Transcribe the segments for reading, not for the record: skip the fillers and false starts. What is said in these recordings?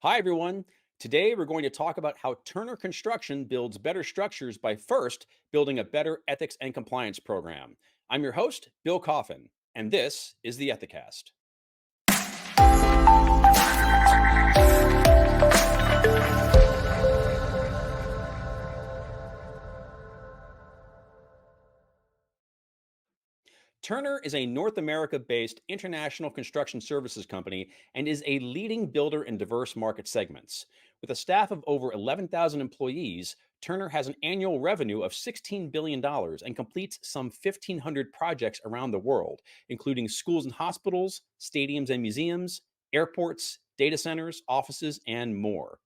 Hi, everyone. Today, we're going to talk about how Turner Construction builds better structures by first building a better ethics and compliance program. I'm your host, Bill Coffin, and this is the Ethicast. Turner is a North America based international construction services company and is a leading builder in diverse market segments. With a staff of over 11,000 employees, Turner has an annual revenue of $16 billion and completes some 1,500 projects around the world, including schools and hospitals, stadiums and museums, airports, data centers, offices, and more.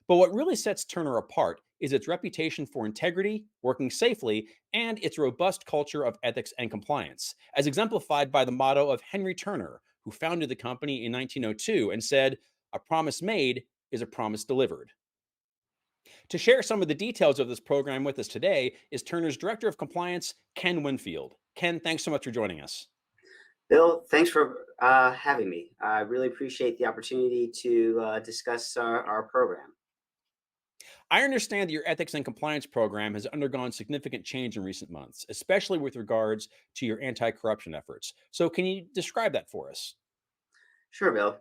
But what really sets Turner apart is its reputation for integrity, working safely, and its robust culture of ethics and compliance, as exemplified by the motto of Henry Turner, who founded the company in 1902 and said, "A promise made is a promise delivered." To share some of the details of this program with us today is Turner's Director of Compliance, Ken Winfield. Ken, thanks so much for joining us. Bill, thanks for having me. I really appreciate the opportunity to discuss our program. I understand that your ethics and compliance program has undergone significant change in recent months, especially with regards to your anti corruption efforts. So, can you describe that for us? Sure, Bill.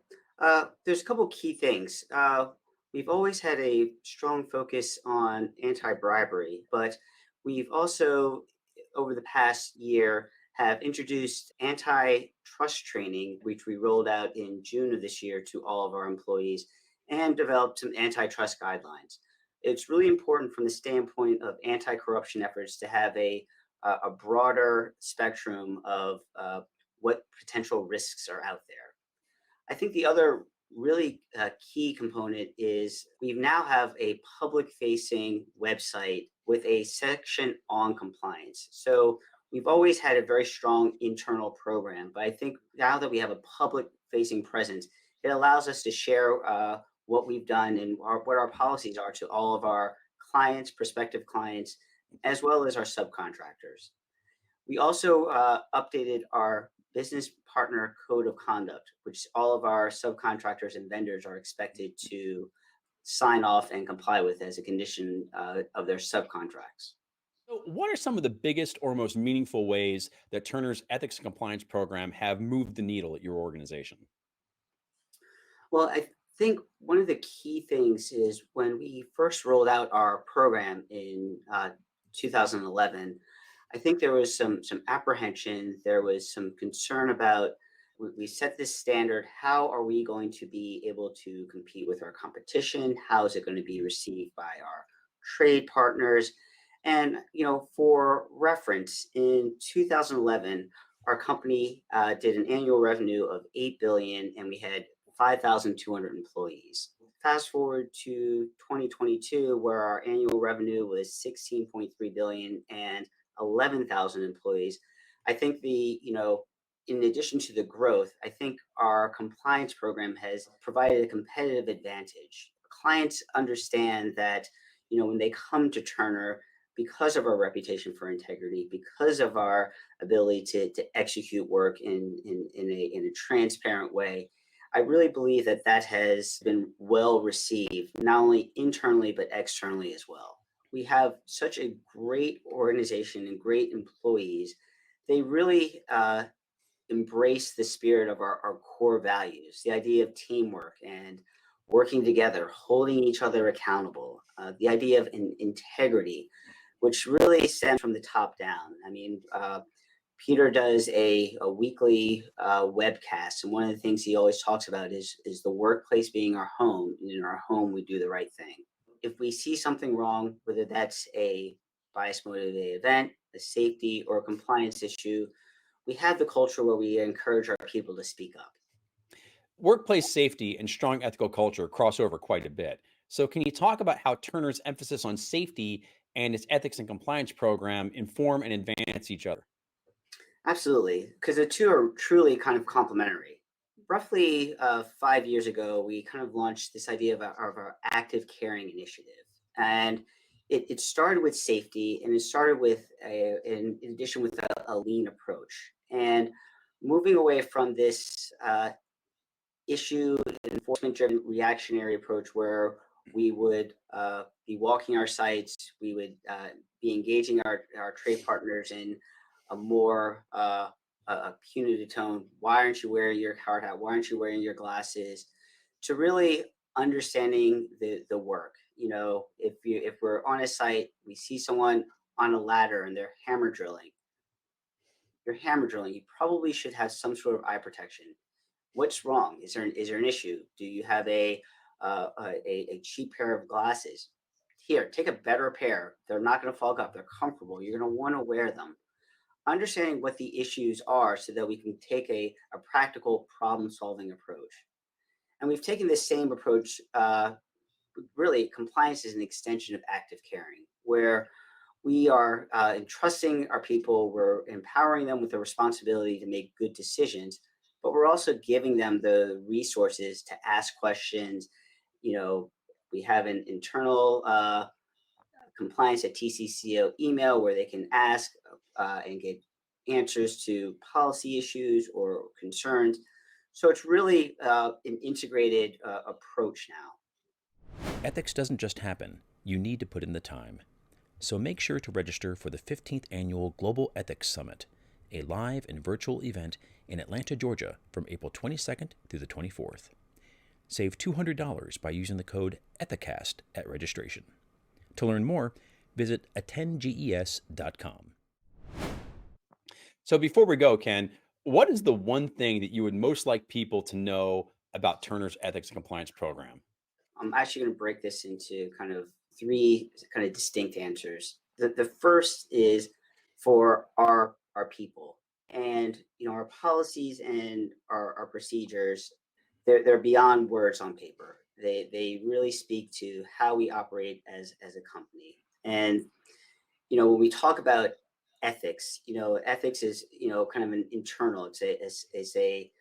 There's a couple key things. We've always had a strong focus on anti-bribery, but we've also, over the past year, have introduced antitrust training, which we rolled out in June of this year to all of our employees, and developed some antitrust guidelines. It's really important from the standpoint of anti-corruption efforts to have a broader spectrum of what potential risks are out there. I think the other really key component is we now have a public facing website with a section on compliance. So we've always had a very strong internal program, but I think now that we have a public facing presence, it allows us to share what we've done and what our policies are to all of our clients, prospective clients, as well as our subcontractors. We also updated our business partner code of conduct, which all of our subcontractors and vendors are expected to sign off and comply with as a condition of their subcontracts. So, what are some of the biggest or most meaningful ways that Turner's ethics and compliance program have moved the needle at your organization? Well, I think one of the key things is when we first rolled out our program in 2011, I think there was some apprehension. There was some concern about we set this standard. How are we going to be able to compete with our competition? How is it going to be received by our trade partners? And for reference, in 2011, our company did an annual revenue of 8 billion, and we had 5,200 employees. Fast forward to 2022, where our annual revenue was 16.3 billion and 11,000 employees. I think in addition to the growth, I think our compliance program has provided a competitive advantage. Clients understand that, when they come to Turner, because of our reputation for integrity, because of our ability to execute work in a transparent way, I really believe that has been well received, not only internally, but externally as well. We have such a great organization and great employees. They really embrace the spirit of our core values, the idea of teamwork and working together, holding each other accountable, the idea of integrity, which really stems from the top down. I mean, Peter does a weekly webcast, and one of the things he always talks about is the workplace being our home, and in our home we do the right thing. If we see something wrong, whether that's a bias motivated event, a safety or a compliance issue, we have the culture where we encourage our people to speak up. Workplace safety and strong ethical culture cross over quite a bit. So, can you talk about how Turner's emphasis on safety and its ethics and compliance program inform and advance each other? Absolutely, because the two are truly kind of complementary. Roughly 5 years ago, we kind of launched this idea of our active caring initiative. And it started with safety, and it started with, in addition, with a lean approach. And moving away from this issue and enforcement-driven reactionary approach where we would be walking our sites, we would be engaging our trade partners in a more a punitive tone. Why aren't you wearing your hard hat? Why aren't you wearing your glasses? To really understanding the work. You know, if we're on a site, we see someone on a ladder and they're hammer drilling. You're hammer drilling. You probably should have some sort of eye protection. What's wrong? Is there an issue? Do you have a cheap pair of glasses? Here, take a better pair. They're not going to fog up. They're comfortable. You're going to want to wear them. Understanding what the issues are so that we can take a practical problem solving approach. And we've taken this same approach. Really, compliance is an extension of active caring, where we are entrusting our people, we're empowering them with the responsibility to make good decisions, but we're also giving them the resources to ask questions. You know, we have an internal compliance at TCCO email where they can ask and get answers to policy issues or concerns. So it's really an integrated approach now. Ethics doesn't just happen, you need to put in the time. So make sure to register for the 15th Annual Global Ethics Summit, a live and virtual event in Atlanta, Georgia from April 22nd through the 24th. Save $200 by using the code ETHICAST at registration. To learn more, visit attendges.com. So before we go, Ken, what is the one thing that you would most like people to know about Turner's ethics and compliance program? I'm actually going to break this into kind of three kind of distinct answers. The first is for our people, and you know, our policies and our procedures. They're beyond words on paper. They really speak to how we operate as a company. And you know, when we talk about ethics, you know, ethics is, you know, kind of an internal. It's a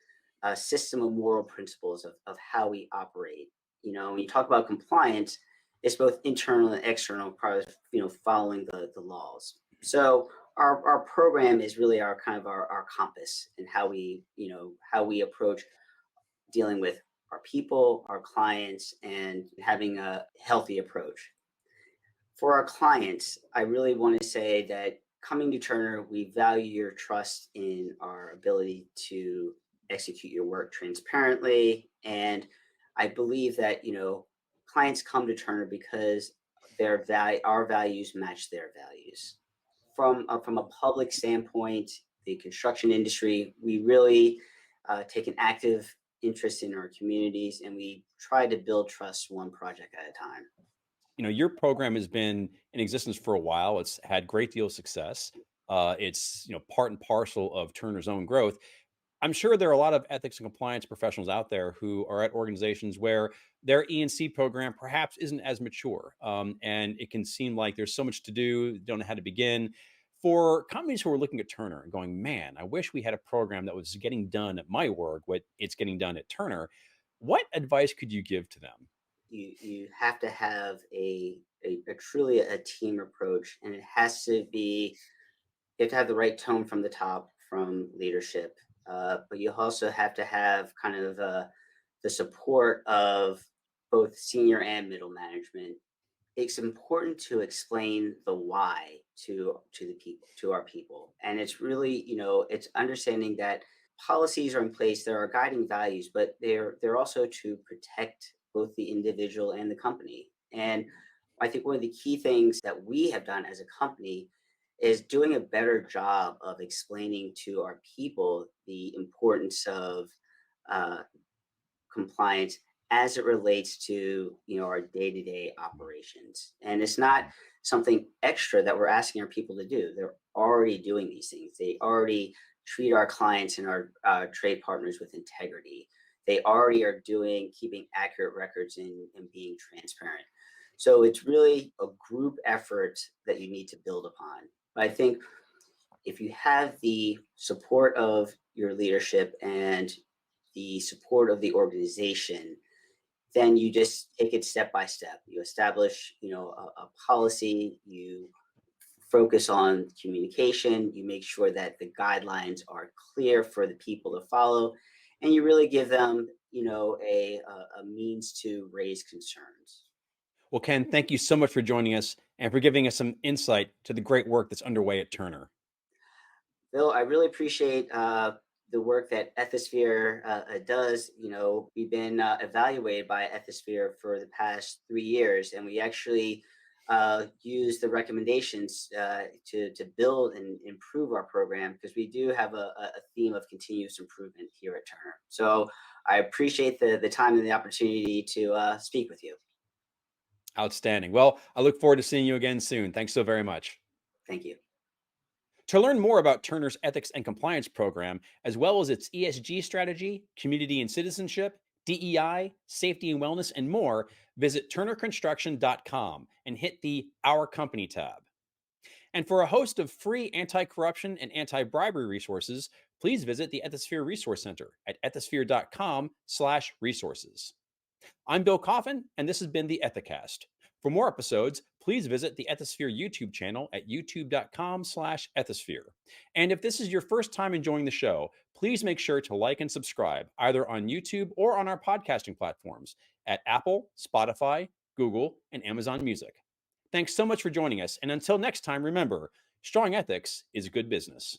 system of moral principles of how we operate. You know, when you talk about compliance, it's both internal and external, part of, you know, following the laws. So our program is really our kind of our compass and how we, you know, how we approach dealing with our people, our clients, and having a healthy approach. For our clients, I really want to say that coming to Turner, we value your trust in our ability to execute your work transparently. And I believe that, you know, clients come to Turner because our values match their values. From a public standpoint, the construction industry, we really take an active interest in our communities, and we try to build trust one project at a time. You know, your program has been in existence for a while. It's had great deal of success. It's, you know, part and parcel of Turner's own growth. I'm sure there are a lot of ethics and compliance professionals out there who are at organizations where their E&C program perhaps isn't as mature, and it can seem like there's so much to do, don't know how to begin. For companies who are looking at Turner and going, man, I wish we had a program that was getting done at my work, what it's getting done at Turner. What advice could you give to them? You have to have a truly a team approach, and it has to be, you have to have the right tone from the top, from leadership, but you also have to have kind of the support of both senior and middle management. It's important to explain the why to the people, to our people, and it's really, you know, it's understanding that policies are in place, there are guiding values, but they're also to protect both the individual and the company. And I think one of the key things that we have done as a company is doing a better job of explaining to our people the importance of uh, compliance as it relates to, you know, our day-to-day operations. And it's not something extra that we're asking our people to do. They're already doing these things. They already treat our clients and our trade partners with integrity. They already are doing keeping accurate records and being transparent. So it's really a group effort that you need to build upon. But I think if you have the support of your leadership and the support of the organization, then you just take it step by step. You establish, you know, a policy, you focus on communication, you make sure that the guidelines are clear for the people to follow, and you really give them a means to raise concerns. Well, Ken, thank you so much for joining us and for giving us some insight to the great work that's underway at Turner. Bill, I really appreciate the work that Ethisphere does. We've been evaluated by Ethisphere for the past 3 years, and we actually use the recommendations to build and improve our program because we do have a theme of continuous improvement here at Turner. So I appreciate the time and the opportunity to speak with you. Outstanding. Well, I look forward to seeing you again soon. Thanks so very much. Thank you. To learn more about Turner's ethics and compliance program, as well as its ESG strategy, community and citizenship, DEI, safety and wellness, and more, visit turnerconstruction.com and hit the Our Company tab. And for a host of free anti corruption and anti bribery resources, please visit the Ethisphere Resource Center at ethisphere.com/resources. I'm Bill Coffin, and this has been the Ethicast. For more episodes, please visit the Ethisphere YouTube channel at youtube.com/ethisphere. And if this is your first time enjoying the show, please make sure to like and subscribe either on YouTube or on our podcasting platforms at Apple, Spotify, Google, and Amazon Music. Thanks so much for joining us. And until next time, remember, strong ethics is good business.